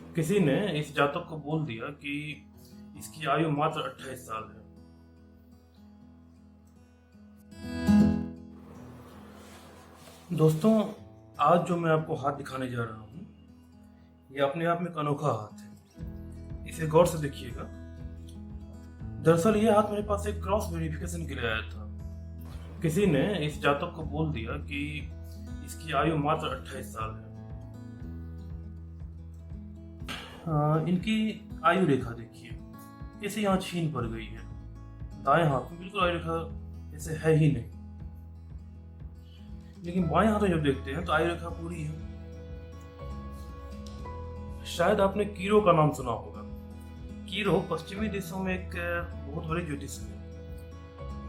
किसी ने इस जातक को बोल दिया कि इसकी आयु मात्र 28 साल है। दोस्तों, आज जो मैं आपको हाथ दिखाने जा रहा हूँ, ये अपने आप में एक अनोखा हाथ है। इसे गौर से देखिएगा। दरअसल ये हाथ मेरे पास एक क्रॉस वेरिफिकेशन के लिए आया था। किसी ने इस जातक को बोल दिया कि इसकी आयु मात्र 28 साल है। इनकी आयु रेखा देखिए, जैसे यहाँ छीन पड़ गई है। दाएं हाथ में बिल्कुल आयु रेखा जैसे है ही नहीं, लेकिन बाएं हाथ में जब देखते हैं तो आयु रेखा पूरी है। शायद आपने कीरो का नाम सुना होगा। कीरो पश्चिमी देशों में एक बहुत बड़े ज्योतिष है।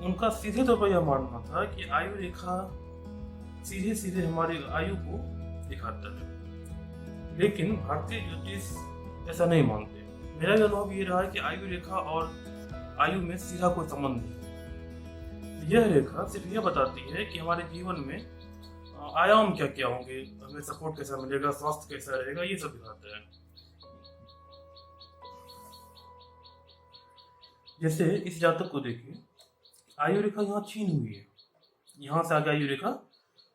उनका सीधे तौर पर यह मानना था कि आयु रेखा सीधे सीधे हमारी आयु को दिखाता है, लेकिन भारतीय ज्योतिष ऐसा नहीं मानते। मेरा यह अनुभव ये रहा है कि आयु रेखा और आयु में सीधा कोई संबंध नहीं। यह रेखा सिर्फ यह बताती है कि हमारे जीवन में आयाम क्या क्या होंगे, हमें सपोर्ट कैसा मिलेगा, स्वास्थ्य कैसा रहेगा, ये सब दिखाता है। जैसे इस जातक को देखिए, आयु रेखा यहाँ छीन हुई है। यहाँ से आगे आयु रेखा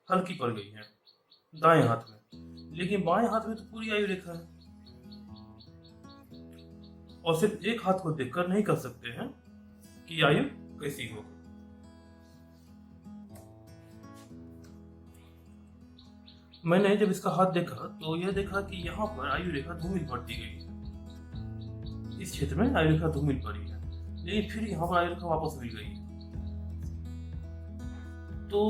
हल्की पड़ गई है दाएं हाथ में, लेकिन बाएं हाथ में तो पूरी आयु रेखा है। और सिर्फ एक हाथ को देखकर नहीं कर सकते हैं कि आयु कैसी होगी। मैंने जब इसका हाथ देखा तो यह देखा कि यहाँ पर आयु रेखा धूमिल पड़ती गई है। इस क्षेत्र में आयु रेखा धूमिल पड़ी है, लेकिन फिर यहाँ पर आयु रेखा वापस मिल गई है। तो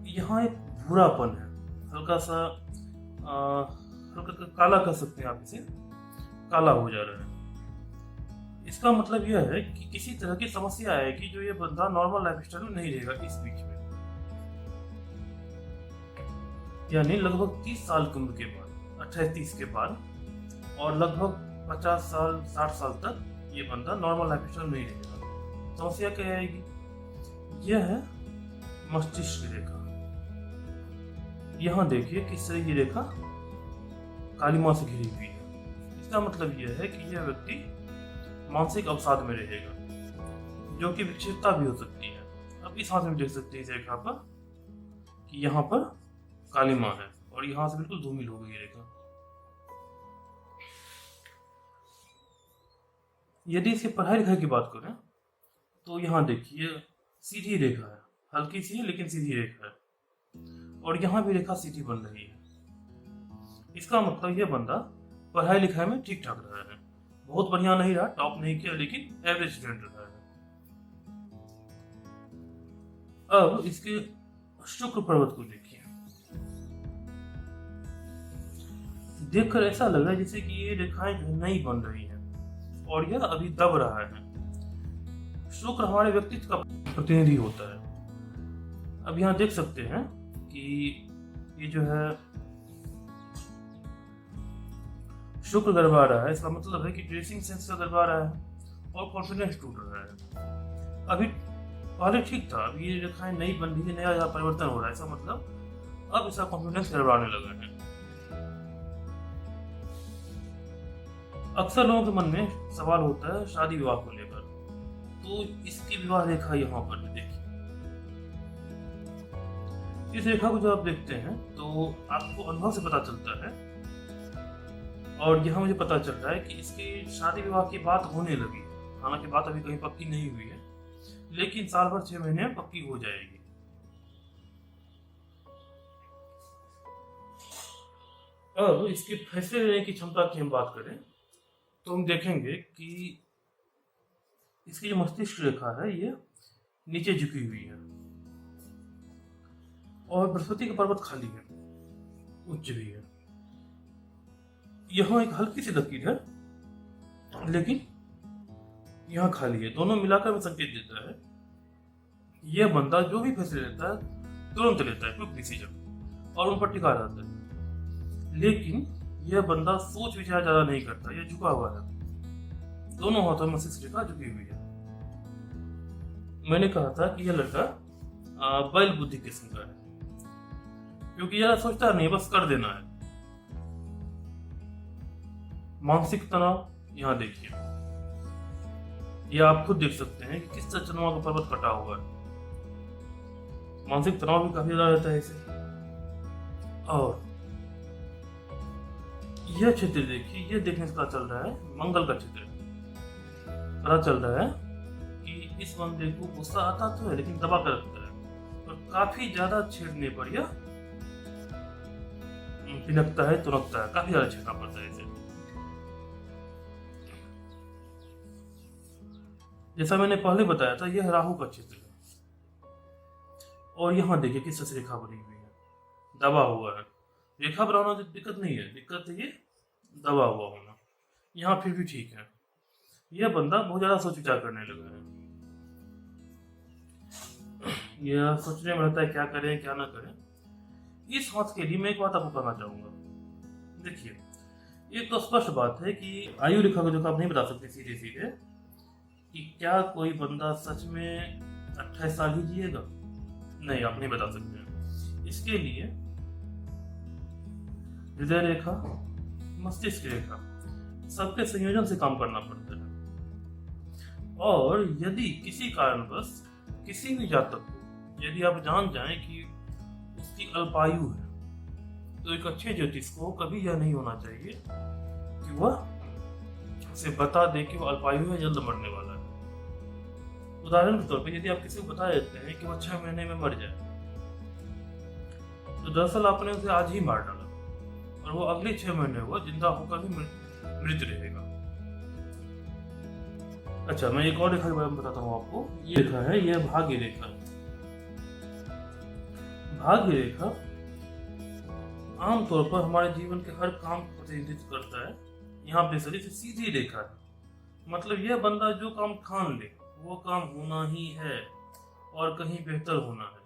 यहाँ एक भूरापन है, हल्का सा हल्का काला कर सकते हैं आप इसे, काला हो जा रहा है। इसका मतलब यह है कि किसी तरह की समस्या है कि जो ये बंदा नॉर्मल लाइफ स्टाइल में नहीं रहेगा इस बीच में। यानी लगभग 30 साल की उम्र के बाद, 28-30 के बाद, और लगभग 50 साल 60 साल तक ये बंदा नॉर्मल लाइफ स्टाइल नहीं रहेगा। समस्या क्या आएगी? यह है मस्तिष्क रेखा। यहाँ देखिए किस तरह की रेखा कालिमा से घिरी हुई है। इसका मतलब यह है कि यह व्यक्ति मानसिक अवसाद में रहेगा, जो कि विक्षिप्तता भी हो सकती है। अब इस हाथ में देख सकते हैं इस रेखा पर कि यहाँ पर कालिमा है और यहाँ से बिल्कुल धूमिल हो गई रेखा। यदि इसकी पढ़ाई लिखाई की बात करें तो यहाँ देखिए सीधी रेखा है, हल्की सी लेकिन सीधी रेखा है, और यहाँ भी रेखा सीधी बन रही है। इसका मतलब यह बंदा पढ़ाई लिखाई में ठीक ठाक रहा है, बहुत बढ़िया नहीं रहा, टॉप नहीं किया, लेकिन एवरेज स्टूडेंट रहा है। अब इसके शुक्र पर्वत को देखिए, देखकर ऐसा लग रहा है जैसे कि ये रेखाएं जो नई बन रही हैं और यह अभी दब रहा है। शुक्र हमारे व्यक्तित्व का प्रतिनिधि होता है। अब यहाँ देख सकते हैं कि ये जो है शुक्र गड़बड़ा रहा है। इसका मतलब है कि ड्रेसिंग सेंस का गड़बड़ा रहा है और कॉन्फिडेंस टूट रहा है। अभी पहले ठीक था, अब ये रेखाएं नई बन रही है, नया परिवर्तन हो रहा है। इसका मतलब अब इसका कॉन्फिडेंस गड़बड़ाने लगा है। अक्सर लोगों के मन में सवाल होता है शादी विवाह को लेकर, तो इसकी विवाह रेखा यहाँ पर देखिए। इस रेखा को जब आप देखते हैं तो आपको अनुभव से पता चलता है, और यहाँ मुझे पता चल रहा है कि इसकी शादी विवाह की बात होने लगी। हालांकि बात अभी कहीं पक्की नहीं हुई है, लेकिन साल भर 6 महीने में पक्की हो जाएगी। अब इसके फैसले लेने की क्षमता की हम बात करें तो हम देखेंगे कि इसकी जो मस्तिष्क रेखा है ये नीचे झुकी हुई है, और बृहस्पति का पर्वत खाली है, उच्च भी है। यहाँ एक हल्की सी लकीर है, लेकिन यहाँ खाली है। दोनों मिलाकर में संकेत देता है यह बंदा जो भी फैसले लेता है तुरंत लेता है, क्विक डिसीजन, और उन पर टिका रहता है। लेकिन यह बंदा सोच विचार ज्यादा नहीं करता, यह झुका हुआ है। दोनों हाथों में मस्तिष्क रेखा झुकी हुई है। मैंने कहा था कि यह लड़का बैल बुद्धि किस्म का है, क्योंकि यह सोचता नहीं, बस कर देना है। मानसिक तनाव यहाँ देखिए, ये आप खुद देख सकते हैं कि किस तरह चंद्रमा का पर्वत कटा हुआ है। मानसिक तनाव भी काफी ज्यादा रहता है इसे। और यह क्षेत्र देखिए, यह देखने से पता चल रहा है मंगल का क्षेत्र। पता चल रहा है कि इस बंदे को गुस्सा आता तो है लेकिन दबा कर रखता है, और काफी ज्यादा छेड़ने पर यह पिनकता है, तुनकता है, काफी ज्यादा छेड़ना पड़ता है इसे। जैसा मैंने पहले बताया था, यह राहु का क्षेत्र है। और यहाँ देखिए किस तरह से रेखा बनी हुई है, दबा हुआ है। रेखा बनाना तो दिक्कत नहीं है, दिक्कत है ये दबा हुआ होना। यहाँ फिर भी ठीक है, यह बंदा बहुत ज्यादा सोच विचार करने लगा है। यह सोचने में रहता है क्या करें क्या ना करें। इस हाथ के लिए मैं एक बात आपको कहना चाहूंगा। देखिए, ये तो स्पष्ट बात है कि आयु रेखा को जो आप नहीं बता सकते सीधे सीधे कि क्या कोई बंदा सच में 28 साल ही जिएगा। नहीं, आप नहीं बता सकते। इसके लिए हृदय रेखा, मस्तिष्क रेखा, सबके संयोजन से काम करना पड़ता है। और यदि किसी कारणवश किसी भी जातक को यदि आप जान जाएं कि उसकी अल्पायु है, तो एक अच्छे ज्योतिष को कभी यह नहीं होना चाहिए कि वह उसे बता दे कि वह अल्पायु है, जल्द मरने वाला है। उदाहरण के तौर पर यदि आप किसी को बता देते हैं कि वह 6 महीने में मर जाए, तो दरअसल आपने उसे आज ही मार डाला और वो अगले 6 महीने हुआ जिंदा होकर भी मृत रहेगा। अच्छा, मैं एक और रेखा के बारे में बताता हूँ आपको। ये रेखा है, यह भाग्य रेखा है। भाग्य रेखा आमतौर पर हमारे जीवन के हर काम को प्रतिनिधित्व करता है। यहाँ पे शरीर से सीधी रेखा है, मतलब यह बंदा जो काम ठान ले वो काम होना ही है और कहीं बेहतर होना है।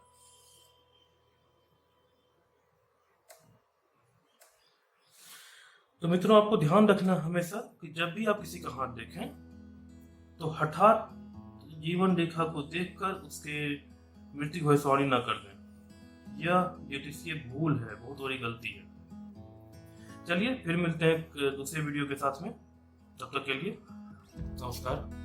तो मित्रों, आपको ध्यान रखना हमेशा कि जब भी आप किसी का हाथ देखें तो हठात जीवन रेखा को देखकर उसके मृत्यु की भविष्यवाणी न कर दें। यह ज्योतिषीय भूल है, बहुत बड़ी गलती है। चलिए फिर मिलते हैं एक दूसरे वीडियो के साथ में। तब तक के लिए नमस्कार।